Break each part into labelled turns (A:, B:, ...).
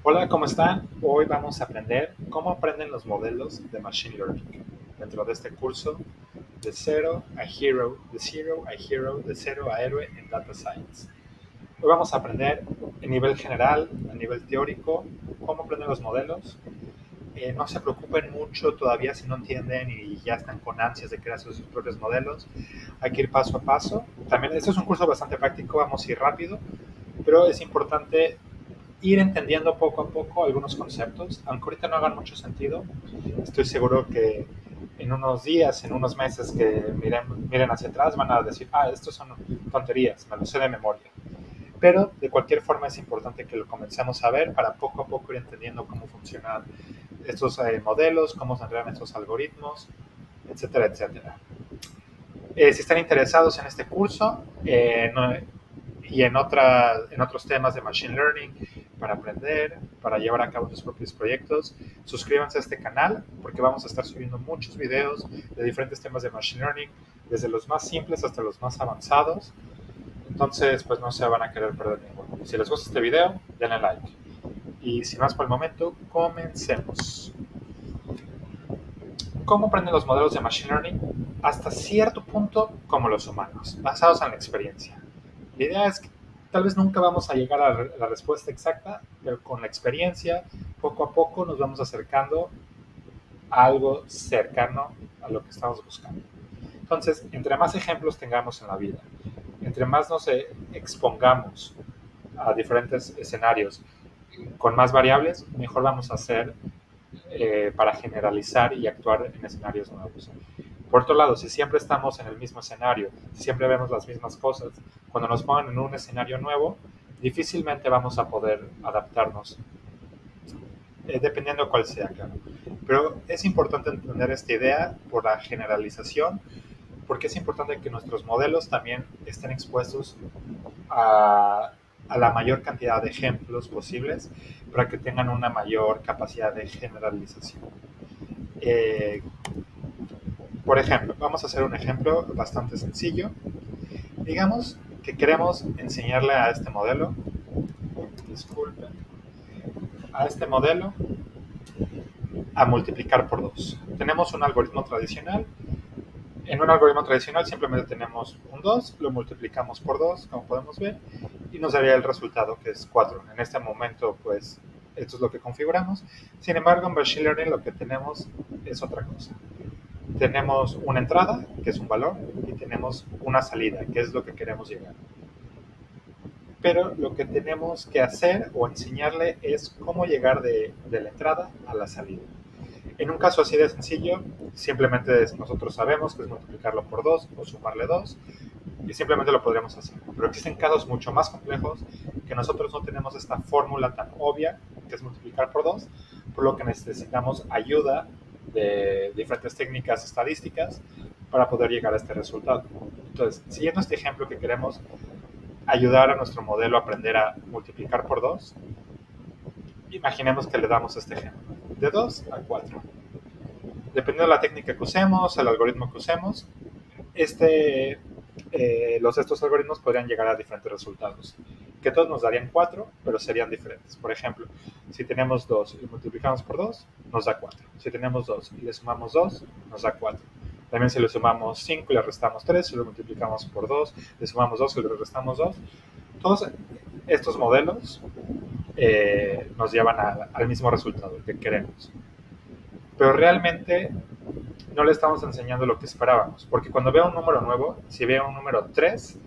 A: Hola, ¿cómo están? Hoy vamos a aprender cómo aprenden los modelos de Machine Learning dentro de este curso de Zero a Hero, de Zero a Hero, de Cero a Héroe en Data Science. Hoy vamos a aprender a nivel general, a nivel teórico, cómo aprenden los modelos. No se preocupen mucho todavía si no entienden y ya están con ansias de crear sus propios modelos. Hay que ir paso a paso. También, este es un curso bastante práctico, vamos a ir rápido, pero es importante ir entendiendo poco a poco algunos conceptos, aunque ahorita no hagan mucho sentido. Estoy seguro que en unos días, en unos meses que miren hacia atrás, van a decir, estos son tonterías, me lo sé de memoria. Pero de cualquier forma es importante que lo comencemos a ver para poco a poco ir entendiendo cómo funcionan estos modelos, cómo se crean estos algoritmos, etcétera, etcétera. Si están interesados en este curso, y en otros temas de Machine Learning para aprender, para llevar a cabo sus propios proyectos. Suscríbanse a este canal porque vamos a estar subiendo muchos videos de diferentes temas de Machine Learning, desde los más simples hasta los más avanzados. Entonces, pues no se van a querer perder ninguno. Si les gusta este video, denle like. Y sin más por el momento, comencemos. ¿Cómo aprenden los modelos de Machine Learning? Hasta cierto punto como los humanos, basados en la experiencia. La idea es que tal vez nunca vamos a llegar a la respuesta exacta, pero con la experiencia, poco a poco nos vamos acercando a algo cercano a lo que estamos buscando. Entonces, entre más ejemplos tengamos en la vida, entre más nos expongamos a diferentes escenarios con más variables, mejor vamos a hacer para generalizar y actuar en escenarios nuevos. Por otro lado, si siempre estamos en el mismo escenario, si siempre vemos las mismas cosas, cuando nos pongan en un escenario nuevo, difícilmente vamos a poder adaptarnos, dependiendo cuál sea, claro. Pero es importante entender esta idea por la generalización, porque es importante que nuestros modelos también estén expuestos a la mayor cantidad de ejemplos posibles para que tengan una mayor capacidad de generalización. Eh, por ejemplo, vamos a hacer un ejemplo bastante sencillo. Digamos que queremos enseñarle a este modelo, disculpen, a este modelo a multiplicar por 2. Tenemos un algoritmo tradicional. En un algoritmo tradicional simplemente tenemos un 2, lo multiplicamos por 2, como podemos ver, y nos daría el resultado que es 4. En este momento, pues, esto es lo que configuramos. Sin embargo, en Machine Learning lo que tenemos es otra cosa. Tenemos una entrada, que es un valor, y tenemos una salida, que es lo que queremos llegar. Pero lo que tenemos que hacer o enseñarle es cómo llegar de la entrada a la salida. En un caso así de sencillo, simplemente nosotros sabemos que es multiplicarlo por 2 o sumarle 2 y simplemente lo podríamos hacer. Pero existen casos mucho más complejos que nosotros no tenemos esta fórmula tan obvia que es multiplicar por 2, por lo que necesitamos ayuda de diferentes técnicas estadísticas para poder llegar a este resultado. Entonces, siguiendo este ejemplo que queremos ayudar a nuestro modelo a aprender a multiplicar por 2, imaginemos que le damos este ejemplo, de 2 a 4. Dependiendo de la técnica que usemos, el algoritmo que usemos, estos algoritmos podrían llegar a diferentes resultados, que todos nos darían 4, pero serían diferentes. Por ejemplo, si tenemos 2 y multiplicamos por 2, nos da 4. Si tenemos 2 y le sumamos 2, nos da 4. También si le sumamos 5 y le restamos 3, si lo multiplicamos por 2, le sumamos 2 y le restamos 2. Todos estos modelos nos llevan al mismo resultado, el que queremos. Pero realmente no le estamos enseñando lo que esperábamos, porque cuando vea un número nuevo, si ve un número 3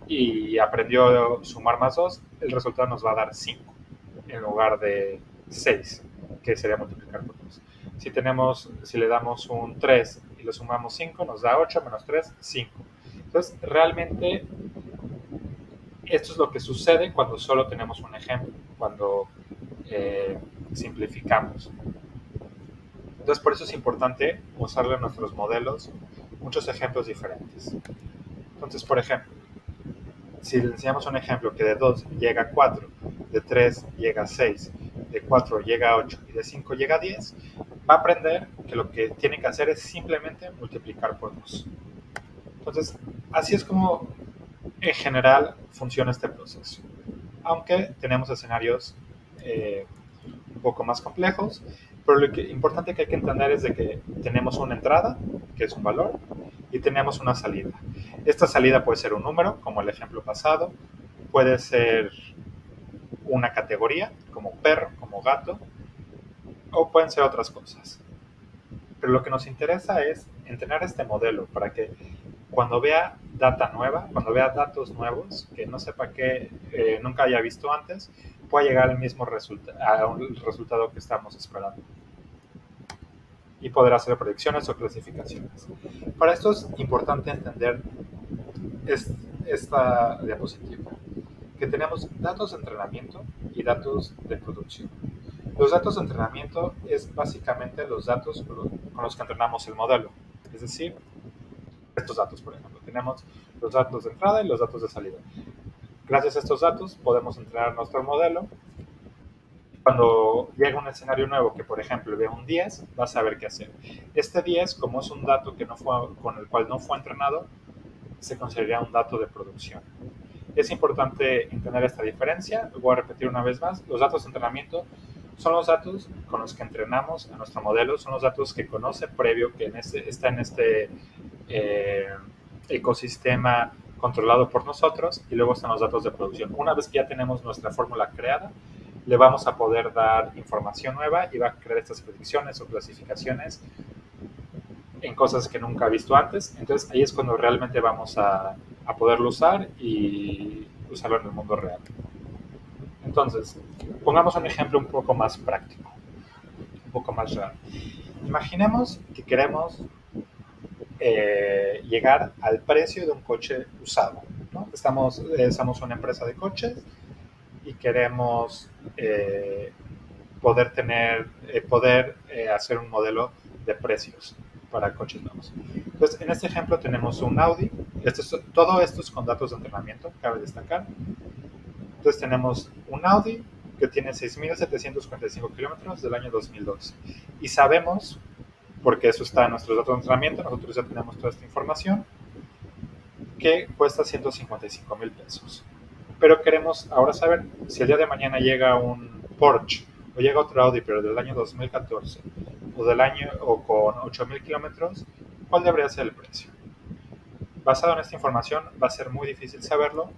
A: y aprendió a sumar más 2, el resultado nos va a dar 5 en lugar de 6, que sería multiplicar por 2. Si le damos un 3 y le sumamos 5, nos da 8 menos 3, 5. Entonces, realmente esto es lo que sucede cuando solo tenemos un ejemplo, cuando simplificamos. Entonces, por eso es importante usarle a nuestros modelos muchos ejemplos diferentes. Entonces, por ejemplo, si le enseñamos un ejemplo que de 2 llega a 4, de 3 llega a 6, de 4 llega a 8 y de 5 llega a 10, va a aprender que lo que tiene que hacer es simplemente multiplicar por 2. Entonces, así es como en general funciona este proceso. Aunque tenemos escenarios un poco más complejos, pero importante que hay que entender es de que tenemos una entrada, que es un valor, y tenemos una salida. Esta salida puede ser un número, como el ejemplo pasado, puede ser una categoría, como perro, como gato, o pueden ser otras cosas. Pero lo que nos interesa es entrenar este modelo para que cuando vea data nueva, cuando vea datos nuevos que no sepa que nunca haya visto antes, pueda llegar al mismo resultado que estamos esperando y poder hacer predicciones o clasificaciones. Para esto es importante entender esta diapositiva, que tenemos datos de entrenamiento y datos de producción. Los datos de entrenamiento es básicamente los datos con los que entrenamos el modelo, es decir, estos datos, por ejemplo. Tenemos los datos de entrada y los datos de salida. Gracias a estos datos podemos entrenar nuestro modelo. Cuando llega un escenario nuevo que, por ejemplo, vea un 10, va a saber qué hacer. Este 10, como es un dato que no fue, con el cual no fue entrenado, se consideraría un dato de producción. Es importante entender esta diferencia. Lo voy a repetir una vez más. Los datos de entrenamiento son los datos con los que entrenamos a nuestro modelo, son los datos que conoce previo, que está en este ecosistema controlado por nosotros, y luego están los datos de producción. Una vez que ya tenemos nuestra fórmula creada, le vamos a poder dar información nueva y va a crear estas predicciones o clasificaciones en cosas que nunca ha visto antes. Entonces ahí es cuando realmente vamos a poderlo usar y usarlo en el mundo real. Entonces, pongamos un ejemplo un poco más práctico, un poco más real. Imaginemos que queremos llegar al precio de un coche usado, ¿no? Somos una empresa de coches y queremos poder hacer un modelo de precios para coches nuevos. Entonces, en este ejemplo tenemos un Audi. Todo esto es con datos de entrenamiento, cabe destacar. Entonces tenemos un Audi que tiene 6.745 kilómetros del año 2012. Y sabemos, porque eso está en nuestros datos de entrenamiento, nosotros ya tenemos toda esta información, que cuesta 155,000 pesos. Pero queremos ahora saber si el día de mañana llega un Porsche o llega otro Audi, pero del año 2014 o con 8,000 kilómetros, ¿cuál debería ser el precio? Basado en esta información va a ser muy difícil saberlo,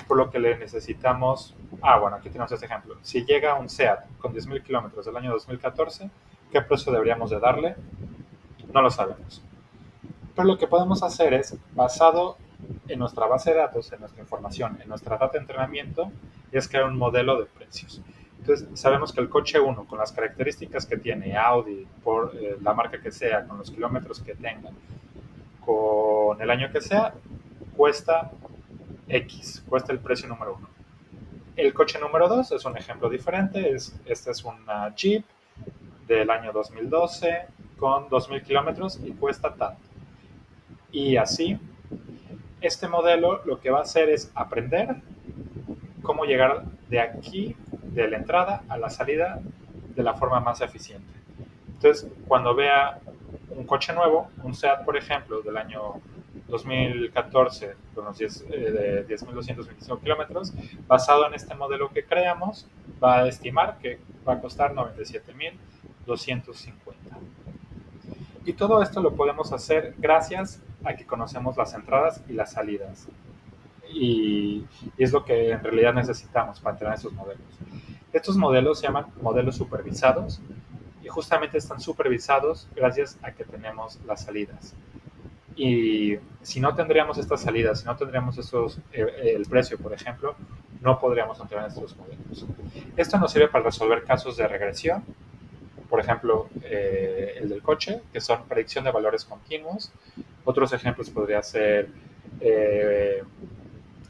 A: por lo que le necesitamos... bueno, aquí tenemos este ejemplo. Si llega un SEAT con 10,000 kilómetros del año 2014, ¿qué precio deberíamos de darle? No lo sabemos. Pero lo que podemos hacer es, basado en nuestra base de datos, en nuestra información, en nuestra data de entrenamiento, es crear un modelo de precios. Entonces, sabemos que el coche 1, con las características que tiene Audi, por la marca que sea, con los kilómetros que tenga, con el año que sea, cuesta X, cuesta el precio número 1. El coche número 2 es un ejemplo diferente. Esta es una Jeep del año 2012 con 2,000 kilómetros y cuesta tanto. Y así, este modelo lo que va a hacer es aprender cómo llegar de aquí, de la entrada a la salida, de la forma más eficiente. Entonces, cuando vea un coche nuevo, un SEAT, por ejemplo, del año 2014, con los 10.225 kilómetros, basado en este modelo que creamos, va a estimar que va a costar 97,250. Y todo esto lo podemos hacer gracias a que conocemos las entradas y las salidas. Y es lo que en realidad necesitamos para entrenar estos modelos. Estos modelos se llaman modelos supervisados y justamente están supervisados gracias a que tenemos las salidas. Y si no tendríamos estas salidas, si no tendríamos el precio, por ejemplo, no podríamos entrenar estos modelos. Esto nos sirve para resolver casos de regresión, por ejemplo, el del coche, que son predicción de valores continuos. Otros ejemplos podría ser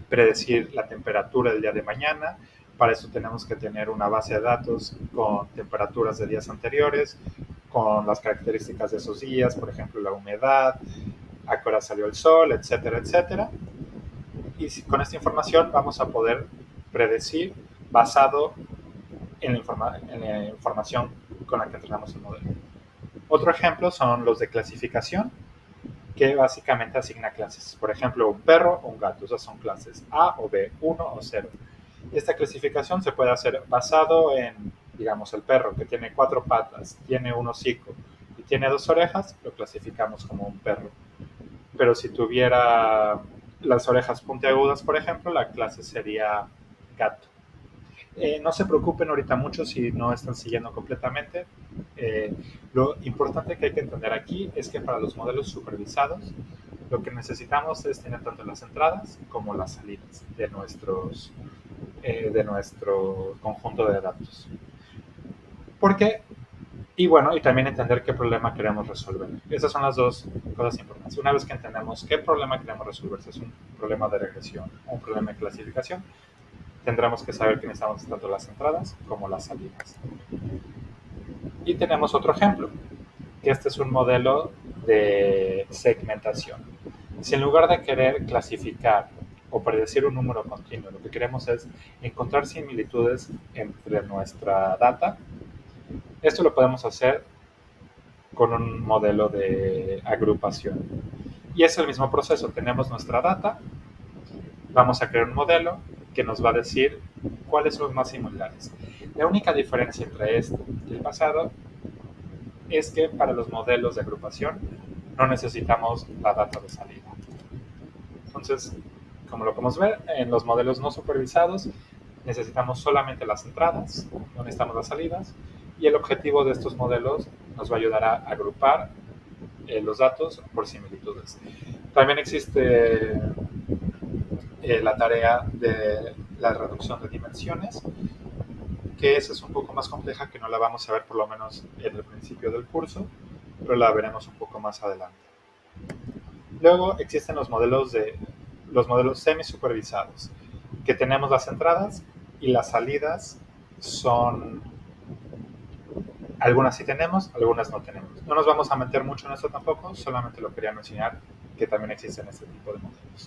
A: predecir la temperatura del día de mañana. Para eso tenemos que tener una base de datos con temperaturas de días anteriores, con las características de esos días, por ejemplo, la humedad, a qué hora salió el sol, etcétera, etcétera. Y con esta información vamos a poder predecir basado en la información con la que entrenamos el modelo. Otro ejemplo son los de clasificación, que básicamente asigna clases. Por ejemplo, un perro o un gato. Esas son clases A o B, 1 o 0. Esta clasificación se puede hacer basado en digamos el perro que tiene 4 patas, tiene un hocico y tiene 2 orejas, lo clasificamos como un perro. Pero si tuviera las orejas puntiagudas, por ejemplo, la clase sería gato. No se preocupen ahorita mucho si no están siguiendo completamente. Lo importante que hay que entender aquí es que para los modelos supervisados, lo que necesitamos es tener tanto las entradas como las salidas de nuestro conjunto de datos. ¿Por qué? Y bueno, y también entender qué problema queremos resolver. Esas son las dos cosas importantes. Una vez que entendemos qué problema queremos resolver, si es un problema de regresión o un problema de clasificación, tendremos que saber que necesitamos tanto las entradas como las salidas. Y tenemos otro ejemplo, que este es un modelo de segmentación. Si en lugar de querer clasificar o predecir un número continuo, lo que queremos es encontrar similitudes entre nuestra data, esto lo podemos hacer con un modelo de agrupación. Y es el mismo proceso, tenemos nuestra data, vamos a crear un modelo que nos va a decir cuáles son los más similares. La única diferencia entre este y el pasado es que para los modelos de agrupación no necesitamos la data de salida. Entonces, como lo podemos ver, en los modelos no supervisados necesitamos solamente las entradas, no necesitamos las salidas, y el objetivo de estos modelos nos va a ayudar a agrupar los datos por similitudes. También existe la tarea de la reducción de dimensiones, que esa es un poco más compleja, que no la vamos a ver por lo menos en el principio del curso, pero la veremos un poco más adelante. Luego existen los modelos semi-supervisados, que tenemos las entradas y las salidas son, algunas sí tenemos, algunas no tenemos. No nos vamos a meter mucho en eso tampoco, solamente lo quería mencionar que también existen este tipo de modelos.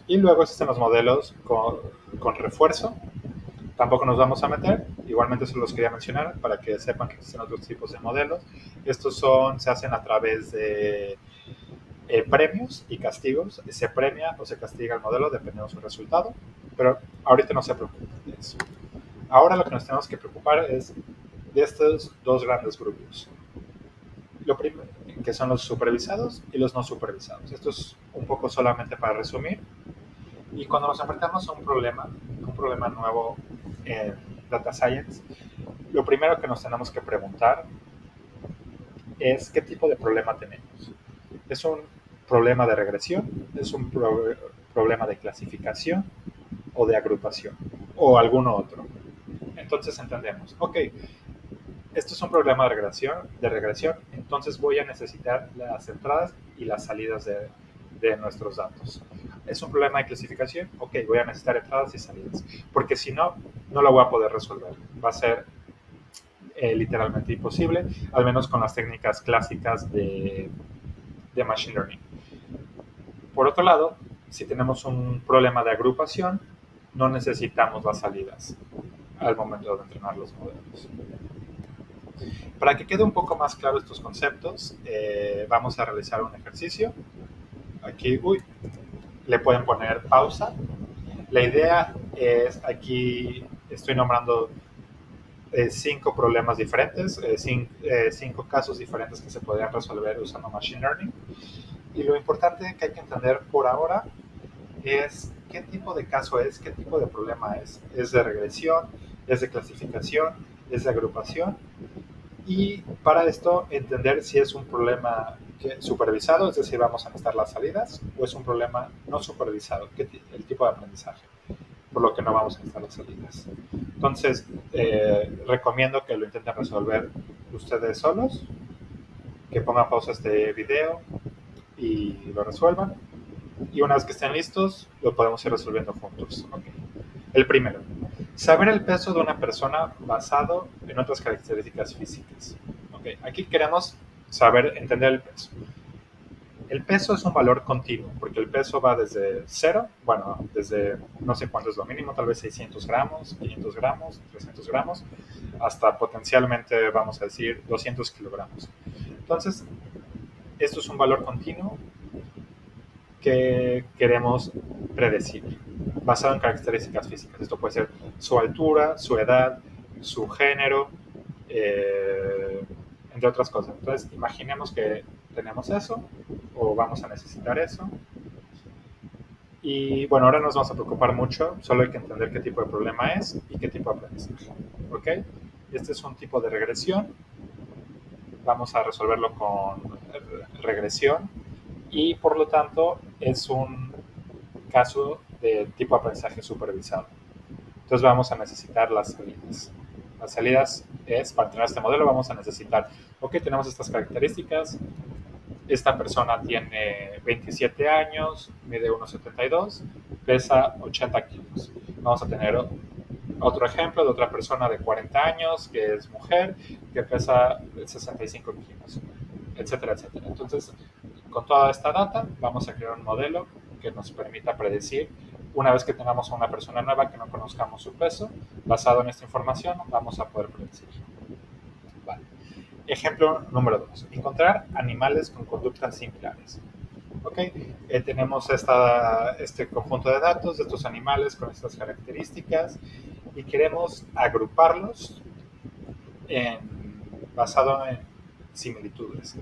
A: Y luego existen los modelos con refuerzo, tampoco nos vamos a meter, igualmente solo los quería mencionar para que sepan que existen otros tipos de modelos. Estos se hacen a través de premios y castigos. Se premia o se castiga el modelo dependiendo de su resultado, pero ahorita no se preocupen de eso. Ahora lo que nos tenemos que preocupar es de estos dos grandes grupos. Lo primero, que son los supervisados y los no supervisados. Esto es un poco solamente para resumir. Y cuando nos enfrentamos a un problema nuevo en Data Science, lo primero que nos tenemos que preguntar es qué tipo de problema tenemos. ¿Es un problema de regresión? ¿Es un problema de clasificación o de agrupación? ¿O alguno otro? Entonces entendemos, ok, esto es un problema de regresión, entonces voy a necesitar las entradas y las salidas de nuestros datos. ¿Es un problema de clasificación? Ok, voy a necesitar entradas y salidas, porque si no, no lo voy a poder resolver. Va a ser literalmente imposible, al menos con las técnicas clásicas de Machine Learning. Por otro lado, si tenemos un problema de agrupación, no necesitamos las salidas al momento de entrenar los modelos. Para que quede un poco más claro estos conceptos, vamos a realizar un ejercicio. Aquí, le pueden poner pausa. La idea es, aquí estoy nombrando 5 problemas diferentes, 5 casos diferentes que se podrían resolver usando Machine Learning. Y lo importante que hay que entender por ahora es qué tipo de caso es, qué tipo de problema es. ¿Es de regresión? ¿Es de clasificación? ¿Es de agrupación? Y para esto entender si es un problema supervisado, es decir, vamos a necesitar las salidas, o es un problema no supervisado, el tipo de aprendizaje, por lo que no vamos a necesitar las salidas. Entonces, recomiendo que lo intenten resolver ustedes solos, que pongan pausa a este video y lo resuelvan. Y una vez que estén listos, lo podemos ir resolviendo juntos. Okay. El primero, saber el peso de una persona basado en otras características físicas. Okay. Aquí queremos entender el peso. El peso es un valor continuo, porque el peso va desde 0, desde no sé cuánto es lo mínimo, tal vez 600 gramos, 500 gramos, 300 gramos, hasta potencialmente, vamos a decir, 200 kilogramos. Entonces, esto es un valor continuo que queremos predecir, basado en características físicas. Esto puede ser su altura, su edad, su género, entre otras cosas. Entonces, imaginemos que tenemos eso o vamos a necesitar eso. Y bueno, ahora nos vamos a preocupar mucho, solo hay que entender qué tipo de problema es y qué tipo de aprendizaje. ¿Ok? Este es un tipo de regresión. Vamos a resolverlo con regresión y por lo tanto es un caso de tipo de aprendizaje supervisado. Entonces vamos a necesitar las salidas. Las salidas es, para tener este modelo, vamos a necesitar, ok, tenemos estas características, esta persona tiene 27 años, mide 1,72, pesa 80 kilos. Vamos a tener otro ejemplo de otra persona de 40 años, que es mujer, que pesa 65 kilos, etcétera, etcétera. Entonces, con toda esta data, vamos a crear un modelo que nos permita predecir, una vez que tengamos a una persona nueva que no conozcamos su peso, basado en esta información, vamos a poder predecir. Vale. Ejemplo número 2. Encontrar animales con conductas similares. ¿Ok? Tenemos este conjunto de datos de estos animales con estas características y queremos agruparlos basado en similitudes.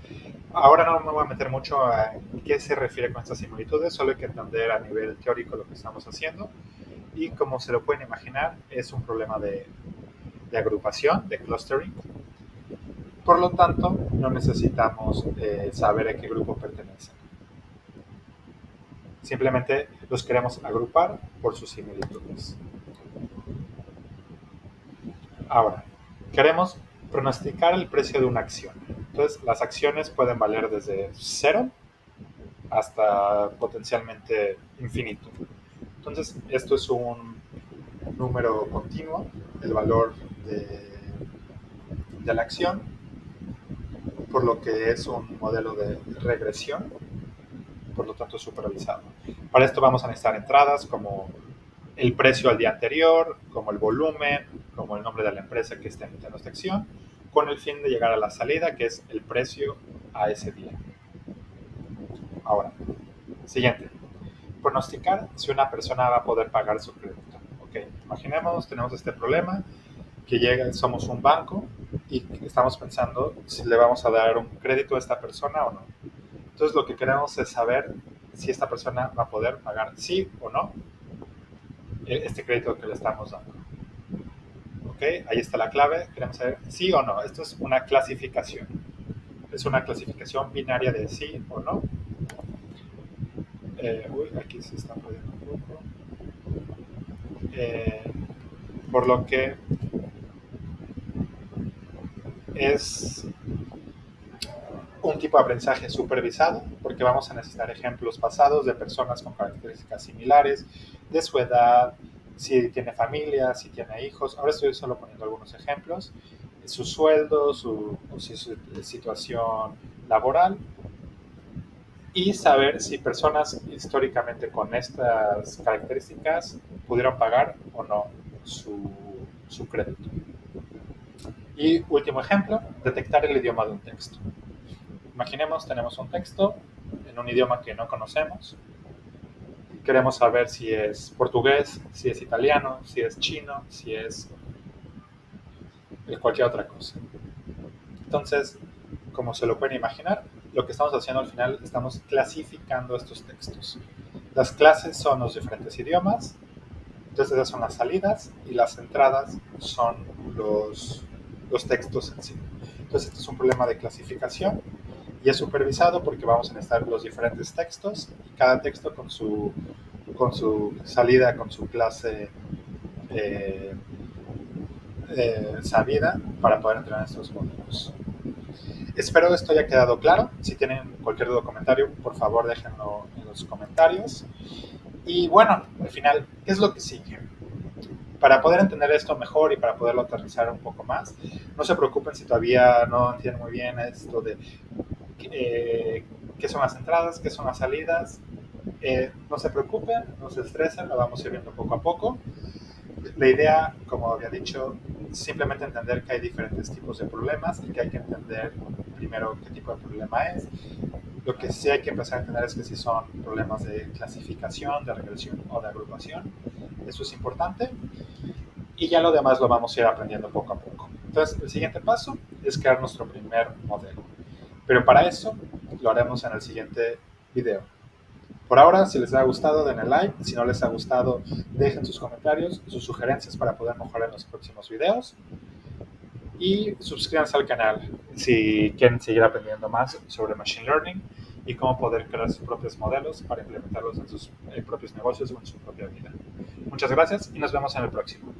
A: Ahora no me voy a meter mucho a qué se refiere con estas similitudes, solo hay que entender a nivel teórico lo que estamos haciendo y como se lo pueden imaginar es un problema de agrupación, de clustering. Por lo tanto, no necesitamos saber a qué grupo pertenecen. Simplemente los queremos agrupar por sus similitudes. Ahora, queremos pronosticar el precio de una acción. Entonces, las acciones pueden valer desde 0 hasta potencialmente infinito. Entonces, esto es un número continuo, el valor de la acción, por lo que es un modelo de regresión, por lo tanto supervisado. Para esto vamos a necesitar entradas como el precio al día anterior, como el volumen, como el nombre de la empresa que está emitiendo esta acción, con el fin de llegar a la salida, que es el precio a ese día. Ahora, siguiente. Pronosticar si una persona va a poder pagar su crédito. Ok, imaginemos, tenemos este problema, que somos un banco y estamos pensando si le vamos a dar un crédito a esta persona o no. Entonces lo que queremos es saber si esta persona va a poder pagar sí o no este crédito que le estamos dando. ¿Ok? Ahí está la clave. Queremos saber sí o no. Esto es una clasificación. Es una clasificación binaria de sí o no. Aquí se está perdiendo un poco. Por lo que es un tipo de aprendizaje supervisado, porque vamos a necesitar ejemplos pasados de personas con características similares, de su edad, si tiene familia, si tiene hijos. Ahora estoy solo poniendo algunos ejemplos. Su sueldo, su situación laboral, y saber si personas históricamente con estas características pudieron pagar o no su crédito. Y último ejemplo, detectar el idioma de un texto. Imaginemos, tenemos un texto en un idioma que no conocemos. Queremos saber si es portugués, si es italiano, si es chino, si es cualquier otra cosa. Entonces, como se lo pueden imaginar, lo que estamos haciendo al final, estamos clasificando estos textos. Las clases son los diferentes idiomas, entonces esas son las salidas y las entradas son los textos en sí. Entonces, este es un problema de clasificación y es supervisado porque vamos a necesitar los diferentes textos y cada texto con su salida, con su clase sabida para poder entrenar estos modelos. Espero esto haya quedado claro. Si tienen cualquier duda o comentario, por favor déjenlo en los comentarios. Y bueno, al final, ¿qué es lo que sigue? Para poder entender esto mejor y para poderlo aterrizar un poco más, no se preocupen si todavía no entienden muy bien esto de qué son las entradas, qué son las salidas. No se preocupen, no se estresen, lo vamos a ir viendo poco a poco. La idea, como había dicho, simplemente entender que hay diferentes tipos de problemas y que hay que entender primero qué tipo de problema es. Lo que sí hay que empezar a entender es que si son problemas de clasificación, de regresión o de agrupación. Eso es importante. y ya lo demás lo vamos a ir aprendiendo poco a poco. Entonces, el siguiente paso es crear nuestro primer modelo. Pero para eso lo haremos en el siguiente video. Por ahora, si les ha gustado, denle like. Si no les ha gustado, dejen sus comentarios, sus sugerencias para poder mejorar en los próximos videos. Y suscríbanse al canal si quieren seguir aprendiendo más sobre Machine Learning y cómo poder crear sus propios modelos para implementarlos en sus propios negocios o en su propia vida. Muchas gracias y nos vemos en el próximo.